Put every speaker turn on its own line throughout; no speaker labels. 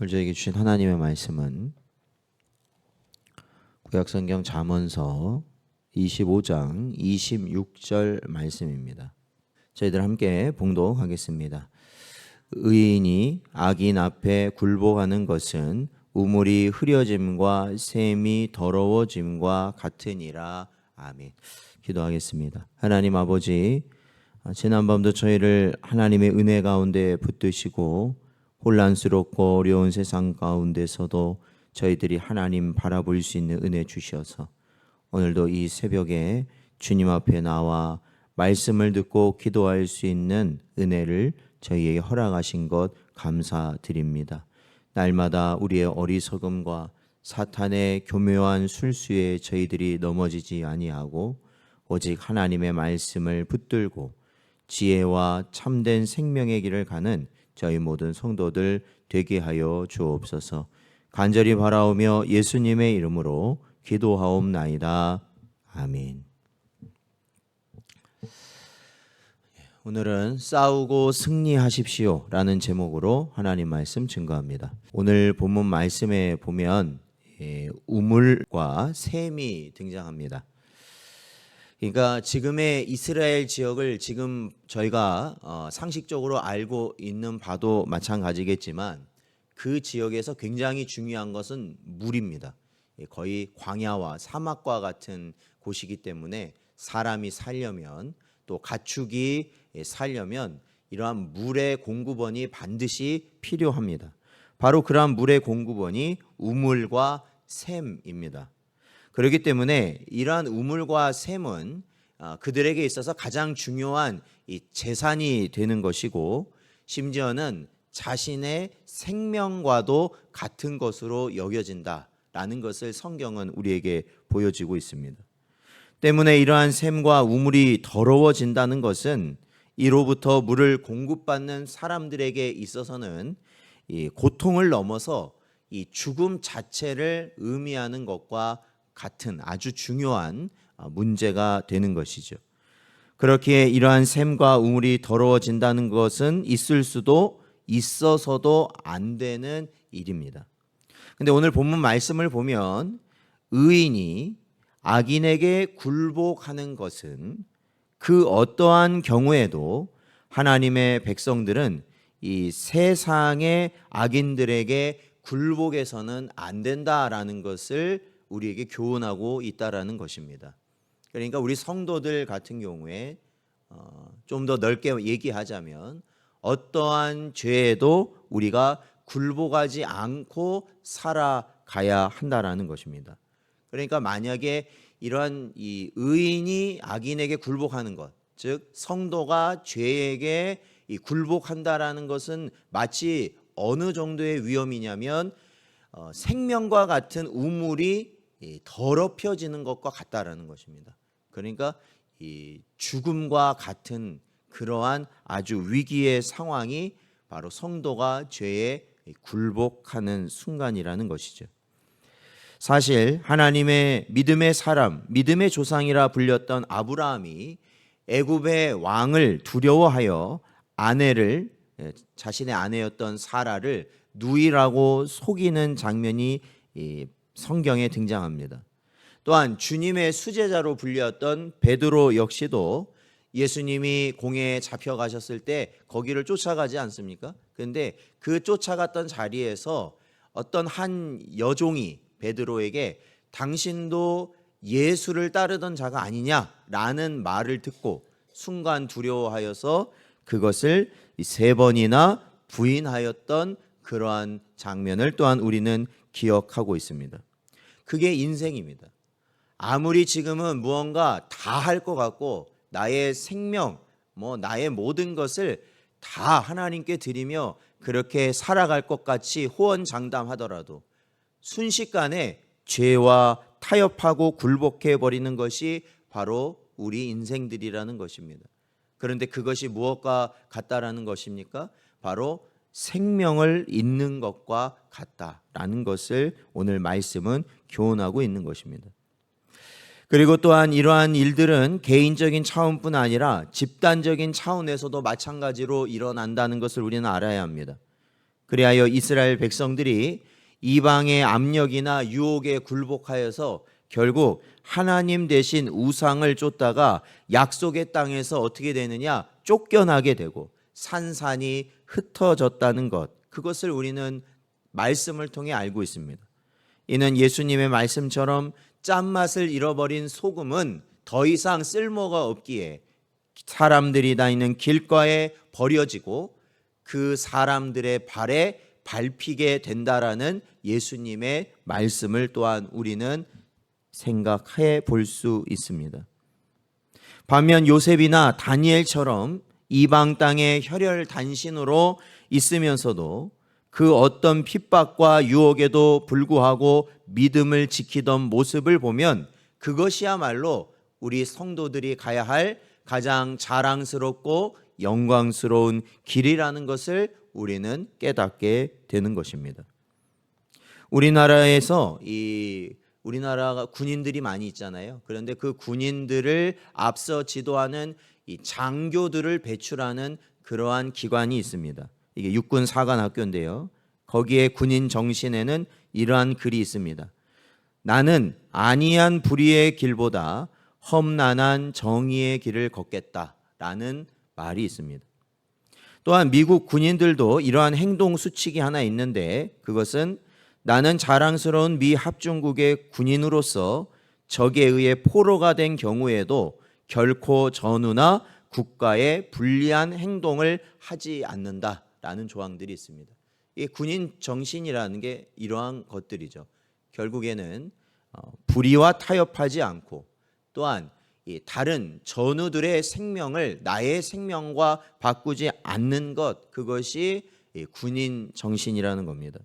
오늘 저에게 주신 하나님의 말씀은 구약성경 잠언서 25장 26절 말씀입니다. 저희들 함께 봉독하겠습니다. 의인이 악인 앞에 굴복하는 것은 우물이 흐려짐과 샘이 더러워짐과 같으니라. 아멘. 기도하겠습니다. 하나님 아버지, 지난밤도 저희를 하나님의 은혜 가운데 붙드시고 혼란스럽고 어려운 세상 가운데서도 저희들이 하나님 바라볼 수 있는 은혜 주셔서 오늘도 이 새벽에 주님 앞에 나와 말씀을 듣고 기도할 수 있는 은혜를 저희에게 허락하신 것 감사드립니다. 날마다 우리의 어리석음과 사탄의 교묘한 술수에 저희들이 넘어지지 아니하고 오직 하나님의 말씀을 붙들고 지혜와 참된 생명의 길을 가는 저희 모든 성도들 되게 하여 주옵소서. 간절히 바라오며 예수님의 이름으로 기도하옵나이다. 아멘. 오늘은 싸우고 승리하십시오 라는 제목으로 하나님 말씀 증거합니다. 오늘 본문 말씀에 보면 우물과 샘이 등장합니다. 그러니까 지금의 이스라엘 지역을 지금 저희가 상식적으로 알고 있는 바도 마찬가지겠지만 그 지역에서 굉장히 중요한 것은 물입니다. 거의 광야와 사막과 같은 곳이기 때문에 사람이 살려면 또 가축이 살려면 이러한 물의 공급원이 반드시 필요합니다. 바로 그러한 물의 공급원이 우물과 샘입니다. 그렇기 때문에 이러한 우물과 샘은 그들에게 있어서 가장 중요한 이 재산이 되는 것이고 심지어는 자신의 생명과도 같은 것으로 여겨진다라는 것을 성경은 우리에게 보여주고 있습니다. 때문에 이러한 샘과 우물이 더러워진다는 것은 이로부터 물을 공급받는 사람들에게 있어서는 이 고통을 넘어서 이 죽음 자체를 의미하는 것과 같은 아주 중요한 문제가 되는 것이죠. 그렇기에 이러한 샘과 우물이 더러워진다는 것은 있을 수도 있어서도 안 되는 일입니다. 근데 오늘 본문 말씀을 보면 의인이 악인에게 굴복하는 것은 그 어떠한 경우에도 하나님의 백성들은 이 세상의 악인들에게 굴복해서는 안 된다라는 것을 우리에게 교훈하고 있다라는 것입니다. 그러니까 우리 성도들 같은 경우에 좀 더 넓게 얘기하자면 어떠한 죄에도 우리가 굴복하지 않고 살아가야 한다라는 것입니다. 그러니까 만약에 이러한 이 의인이 악인에게 굴복하는 것, 즉 성도가 죄에게 굴복한다라는 것은 마치 어느 정도의 위험이냐면 생명과 같은 우물이 더럽혀지는 것과 같다라는 것입니다. 그러니까 이 죽음과 같은 그러한 아주 위기의 상황이 바로 성도가 죄에 굴복하는 순간이라는 것이죠. 사실 하나님의 믿음의 사람, 믿음의 조상이라 불렸던 아브라함이 애굽의 왕을 두려워하여 자신의 아내였던 사라를 누이라고 속이는 장면이 성경에 등장합니다. 또한 주님의 수제자로 불렸던 베드로 역시도 예수님이 공회에 잡혀가셨을 때 거기를 쫓아가지 않습니까? 그런데 그 쫓아갔던 자리에서 어떤 한 여종이 베드로에게 당신도 예수를 따르던 자가 아니냐라는 말을 듣고 순간 두려워하여서 그것을 3번이나 부인하였던 그러한 장면을 또한 우리는 기억하고 있습니다. 그게 인생입니다. 아무리 지금은 무언가 다 할 것 같고 나의 생명, 나의 모든 것을 다 하나님께 드리며 그렇게 살아갈 것 같이 호언장담하더라도 순식간에 죄와 타협하고 굴복해 버리는 것이 바로 우리 인생들이라는 것입니다. 그런데 그것이 무엇과 같다라는 것입니까? 바로 생명을 잃는 것과 같다라는 것을 오늘 말씀은 교훈하고 있는 것입니다. 그리고 또한 이러한 일들은 개인적인 차원뿐 아니라 집단적인 차원에서도 마찬가지로 일어난다는 것을 우리는 알아야 합니다. 그리하여 이스라엘 백성들이 이방의 압력이나 유혹에 굴복하여서 결국 하나님 대신 우상을 쫓다가 약속의 땅에서 어떻게 되느냐? 쫓겨나게 되고 산산이 흩어졌다는 것, 그것을 우리는 말씀을 통해 알고 있습니다. 이는 예수님의 말씀처럼 짠맛을 잃어버린 소금은 더 이상 쓸모가 없기에 사람들이 다니는 길가에 버려지고 그 사람들의 발에 밟히게 된다라는 예수님의 말씀을 또한 우리는 생각해 볼 수 있습니다. 반면 요셉이나 다니엘처럼 이방 땅의 혈혈단신으로 있으면서도 그 어떤 핍박과 유혹에도 불구하고 믿음을 지키던 모습을 보면 그것이야말로 우리 성도들이 가야 할 가장 자랑스럽고 영광스러운 길이라는 것을 우리는 깨닫게 되는 것입니다. 우리나라에서 우리나라가 군인들이 많이 있잖아요. 그런데 그 군인들을 앞서 지도하는 이 장교들을 배출하는 그러한 기관이 있습니다. 이게 육군 사관학교인데요. 거기에 군인 정신에는 이러한 글이 있습니다. 나는 안이한 불의의 길보다 험난한 정의의 길을 걷겠다라는 말이 있습니다. 또한 미국 군인들도 이러한 행동 수칙이 하나 있는데 그것은 나는 자랑스러운 미 합중국의 군인으로서 적에 의해 포로가 된 경우에도 결코 전우나 국가에 불리한 행동을 하지 않는다라는 조항들이 있습니다. 이 군인 정신이라는 게 이러한 것들이죠. 결국에는 불의와 타협하지 않고 또한 다른 전우들의 생명을 나의 생명과 바꾸지 않는 것, 그것이 군인 정신이라는 겁니다.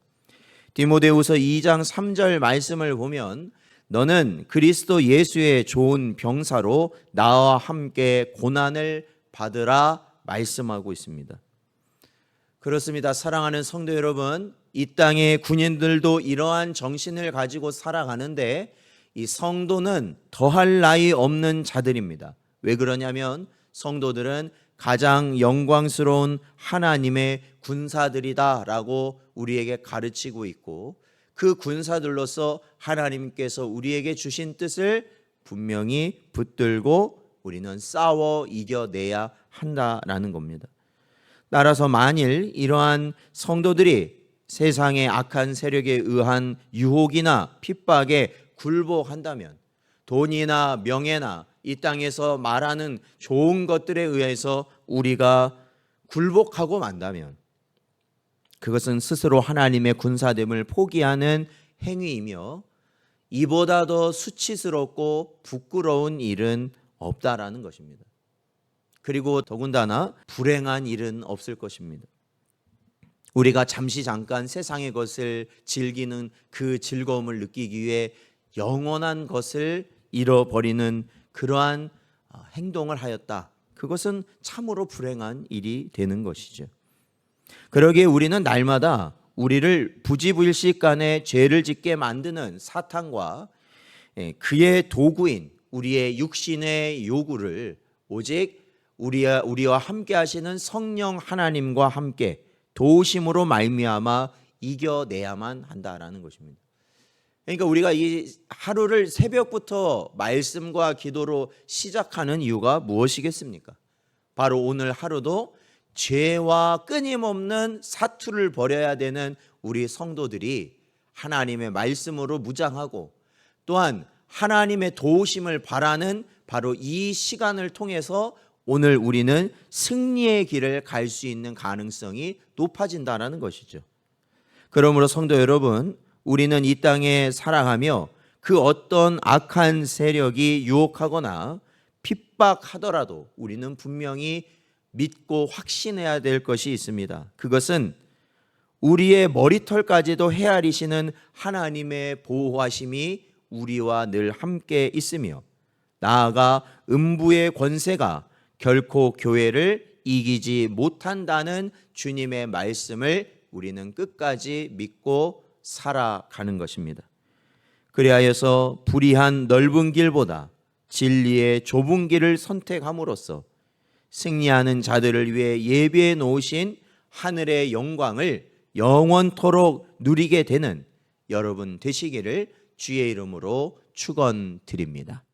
디모데후서 2장 3절 말씀을 보면 너는 그리스도 예수의 좋은 병사로 나와 함께 고난을 받으라 말씀하고 있습니다. 그렇습니다. 사랑하는 성도 여러분, 이 땅의 군인들도 이러한 정신을 가지고 살아가는데 이 성도는 더할 나위 없는 자들입니다. 왜 그러냐면 성도들은 가장 영광스러운 하나님의 군사들이다라고 우리에게 가르치고 있고 그 군사들로서 하나님께서 우리에게 주신 뜻을 분명히 붙들고 우리는 싸워 이겨내야 한다라는 겁니다. 따라서 만일 이러한 성도들이 세상의 악한 세력에 의한 유혹이나 핍박에 굴복한다면 돈이나 명예나 이 땅에서 말하는 좋은 것들에 의해서 우리가 굴복하고 만다면 그것은 스스로 하나님의 군사됨을 포기하는 행위이며 이보다 더 수치스럽고 부끄러운 일은 없다라는 것입니다. 그리고 더군다나 불행한 일은 없을 것입니다. 우리가 잠깐 세상의 것을 즐기는 그 즐거움을 느끼기 위해 영원한 것을 잃어버리는 그러한 행동을 하였다. 그것은 참으로 불행한 일이 되는 것이죠. 그러기에 우리는 날마다 우리를 부지불식간에 죄를 짓게 만드는 사탄과 그의 도구인 우리의 육신의 요구를 오직 우리와 함께 하시는 성령 하나님과 함께 도우심으로 말미암아 이겨내야만 한다라는 것입니다. 그러니까 우리가 이 하루를 새벽부터 말씀과 기도로 시작하는 이유가 무엇이겠습니까? 바로 오늘 하루도 죄와 끊임없는 사투를 벌여야 되는 우리 성도들이 하나님의 말씀으로 무장하고 또한 하나님의 도우심을 바라는 바로 이 시간을 통해서 오늘 우리는 승리의 길을 갈 수 있는 가능성이 높아진다는 것이죠. 그러므로 성도 여러분, 우리는 이 땅에 살아가며 그 어떤 악한 세력이 유혹하거나 핍박하더라도 우리는 분명히 믿고 확신해야 될 것이 있습니다. 그것은 우리의 머리털까지도 헤아리시는 하나님의 보호하심이 우리와 늘 함께 있으며 나아가 음부의 권세가 결코 교회를 이기지 못한다는 주님의 말씀을 우리는 끝까지 믿고 살아가는 것입니다. 그리하여서 불의한 넓은 길보다 진리의 좁은 길을 선택함으로써 승리하는 자들을 위해 예비해 놓으신 하늘의 영광을 영원토록 누리게 되는 여러분 되시기를 주의 이름으로 축원드립니다.